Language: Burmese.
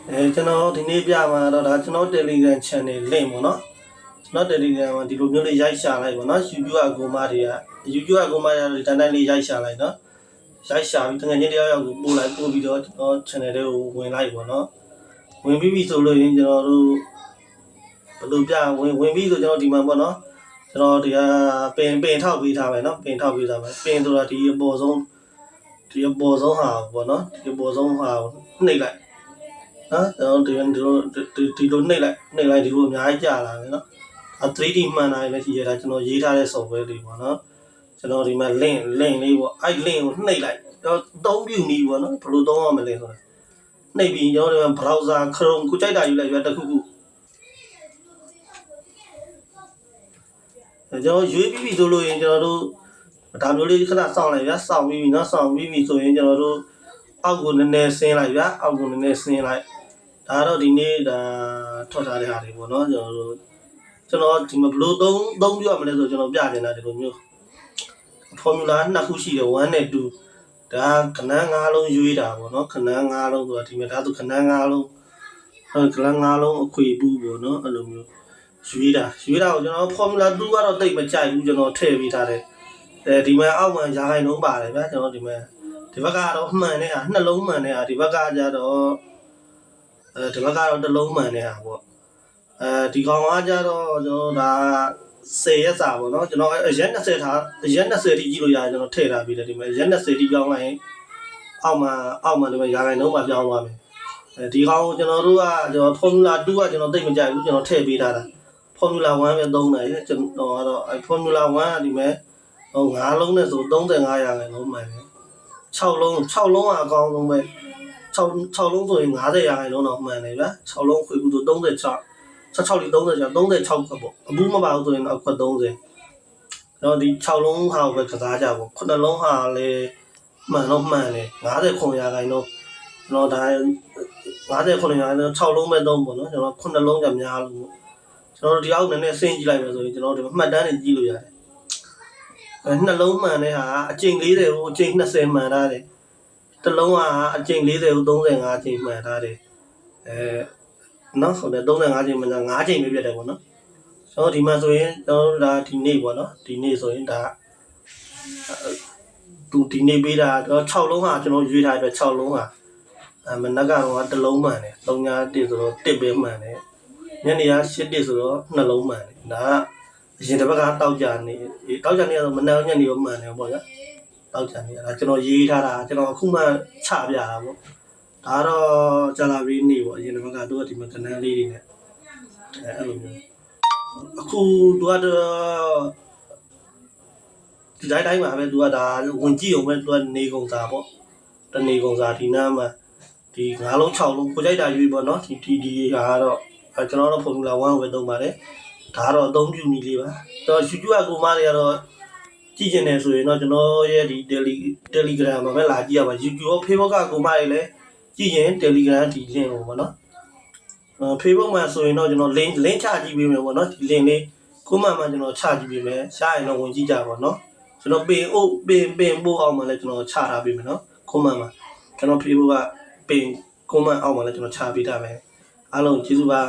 ကျွန်တော်ဒီနေ့ပြမှာတော့ဒါကျွန်တော် Telegram channel link ပေါ့နော်ကျွန်တော် Telegram မှာဒီလိုမျိုးလေးရိုက်ရှာလိုက်ပေါ့နော် YouTube အကူမတွေက YouTube အကူမတွေတန်းတန်းလေးရိုက်ရှာလိုက်နော်ရိုက်ရှာပြီးတကယ်ချင်းတရားရောက်ကိုပို့လိုက်ပို့ပြီးတော့ကျွန်တော် channel တွေကိုဝင်လိုက်ပေါ့နော်ဝင်ပြီးပြီဆိုလို့ရင်ကျွန်တော်တို့ဘယ်လိုပြဝင်ပြီးဆိုကျွန်တော်ဒီမှာပေါ့နော်ကျွန်တော်ဒီကပင်ထောက်ပေးထားမယ်နော်ပင်ထောက်ပေးထားမယ်ပင်ဆိုတာဒီအပေါ်ဆုံးဟာပေါ့နော်ဒီအပေါ်ဆုံးဟာကိုနှိပ်လိုက်နော်ကျွန်တော်ဒီလိုနှိပ်လိုက်ဒီလိုအများကြီးကြာလာတယ်နော်ဒါ 3D မှန်တာလည်းရှိရတာကျွန်တော်ရေးထားတဲ့ software တွေပေါ့နော်ကျွန်တော်ဒီမှာ link လေးပေါ့အဲ့ link ကိုနှိပ်လိုက်တော့သုံးပြုနည်းပေါ့နော်ဘယ်လိုသုံးရမလဲဆိုတာနှိပ်ပြီးကျွန်တော်ဒီမှာ browser Chrome ကိုကြိုက်တာယူလိုက်ရတစ်ခုခုကျွန်တော်ရွေးပြီးပြီဆိုလို့ရင်ကျွန်တော်တို့ဒါမျိုးလေးခဏစောင့်လိုက်ဗျာစောင့်ပြီးပြီနော်စောင့်ပြီးပြီဆိုရင်ကျွန်တော်တို့အောက်ကိုနည်းနည်းဆင်းလိုက်ဗျာအောက်ကိုနည်းနည်းဆင်းလိုက်ဒါတော့ဒီနေ့ဒါထွက်ထားတဲ့ဟာတွေပေါ့နော်ကျွန်တော်ဒီမှာဘလို့သုံးပြရမလဲဆိုကျွန်တော်ပြနေတာဒီလိုမျိုး formula နှစ်ခုရှိတယ်1နဲ့2ဒါခဏန်း၅လုံးရွေးတာပေါ့နော်ခဏန်း၅လုံးဆိုတာဒီမှာဒါဆိုခဏန်း၅လုံးခဏန်း၅လုံးအခွေပူးပေါ့နော်အဲ့လိုမျိုးရွေးတာကိုကျွန်တော် formula 2ကတော့တိတ်မကြိုက်ဘူးကျွန်တော်ထည့်ပေးထားတယ်ဒီမှာအောက်မှာရာခိုင်နှုန်းပါတယ်ဗျာကျွန်တော်ဒီမှာဒီဘက်ကတော့မှန်တဲ့ဟာနှလုံးမှန်တဲ့ဟာဒီဘက်ကကျတော့ဒီဘက်ကတော့တစ်လုံးမှန်တဲ့ဟာပေါ့ဒီကောင်ကကျတော့ကျွန်တော်ဒါ10ရက်စာပေါ့နော်ကျွန်တော်ရက်20ထားရက်20တိကြည့်လို့ရတယ်ကျွန်တော်ထည့်ထားပြီးတယ်ဒီမှာရက်20တိပြောင်းလိုက်ရင်အောက်မှာဒီမှာရာခိုင်နှုန်းမှာပြောင်းသွားမယ်ဒီကောင်ကျွန်တော်တို့ကကျွန်တော် formula 2ကကျွန်တော်သိမကြိုက်ဘူးကျွန်တော်ထည့်ပေးထားတာ formula 1ပဲသုံးတယ်ကျွန်တော်ကတော့formula 1ကဒီမှာ5လုံးနဲ့ဆို35ရာခိုင်နှုန်းမှန်တယ်6လုံးကအကောင်းဆုံးပဲ6လုံးဆိုရင်50ရာခိုင်နှုန်းတော့မှန်တယ်ဗျာ6လုံးခွေဘူးဆို36လေး36ခွက်ပေါ့အဘူးမပါဘူးဆိုရင်တော့ခွက်30တော့ဒီ6လုံးဟာကိုပဲကစားကြပေါ့9လုံးဟာလည်းမှန်တယ်50ခွန်ရာခိုင်နှုန်းကျွန်တော်ဒါ50ခွန်ရာခိုင်နှုန်း6လုံးပဲသုံးပေါ့နော်ကျွန်တော်9လုံးကများလို့ကျွန်တော်ဒီအောက်နည်းနည်းဆင်းကြည့်လိုက်မယ်ဆိုရင်ကျွန်တော်ဒီမှတ်တမ်းတွေကြည့်လို့ရတယ်နှလုံးမှန်တဲ့ဟာအကျိန်40ကိုအကျိန်20မှန်ထားတယ်တစ်လုံးကအကျိန်40ကို35အကျိန်မှန်ထားတယ်နော်ဟုတ်တယ်35ကျိန်မှန်တာ5ကျိန်ပဲပြတ်တယ်ပေါ့နော်ကျွန်တော်ဒီမှာဆိုရင်ကျွန်တော်ဒါဒီနေ့ပေါ့နော်ဒီနေ့ဆိုရင်ဒါဒီနေ့ပေးတာတော့6လုံးဟာကျွန်တော်ရွေးထားတဲ့6လုံးဟာမနက်ကတော့တစ်လုံးမှန်တယ်3ည1ဆိုတော့1ပဲမှန်တယ်ညနေက8တစ်ဆိုတော့2လုံးမှန်တယ်ဒါအရင်တစ်ပတ်ကတောက်ကြနေကတော့မနက်ညနေရောမှန်တယ်ပေါ့ဗျာတောက်ကြနေဒါကျွန်တော်ရေးထားတာကျွန်တော်အခုမှချပြတာပေါ့ဒါတော့ကြာလာပြီးနေပေါ့အရင်တစ်ပတ်ကတော့ဒီမှာကနန်းလေးတွေနဲ့အဲ့လိုမျိုးအခုသူကတော့ဒီတိုင်းမှာပဲသူကဒါဝင်ကြည့်အောင်ပဲသူကနေကုန်စာပေါ့တနေကုန်စာဒီနားမှာဒီ9လုံး6လုံးကိုကြိုက်တာရွေးပေါ့နော်ဒီဟာကတော့ကျွန်တော်တို့ formula 1ကိုပဲသုံးပါတယ်ဒါတော့အသုံးပြုနည်းလေးပါတော့ YouTube အကူမတွေကတော့ကြည့်ကျင်တယ်ဆိုရင်တော့ကျွန်တော်ရဲ့ဒီ Telegram မှာပဲလာကြည့်ရပါ YouTube ရော Facebook ကအကူမတွေလည်းကြည့်ရင် Telegram ဒီ link ကိုပေါ့နော်Facebook မှာဆိုရင်တော့ကျွန်တော် link ချကြည့်ပေးမယ်ပေါ့နော်ဒီ link လေးကိုမှကျွန်တော်ချကြည့်ပေးမယ်ရှားရင်တော့ဝင်ကြည့်ကြပါနော်ကျွန်တော်ပင်ပို့အောင်မှာလည်းကျွန်တော်ချထားပေးမယ်နော်ကိုမှမှာကျွန်တော် Facebook ကပင်ကိုမှအောင်မှာလည်းကျွန်တော်ချပေးထားမယ်အားလုံးကျေးဇူးပါ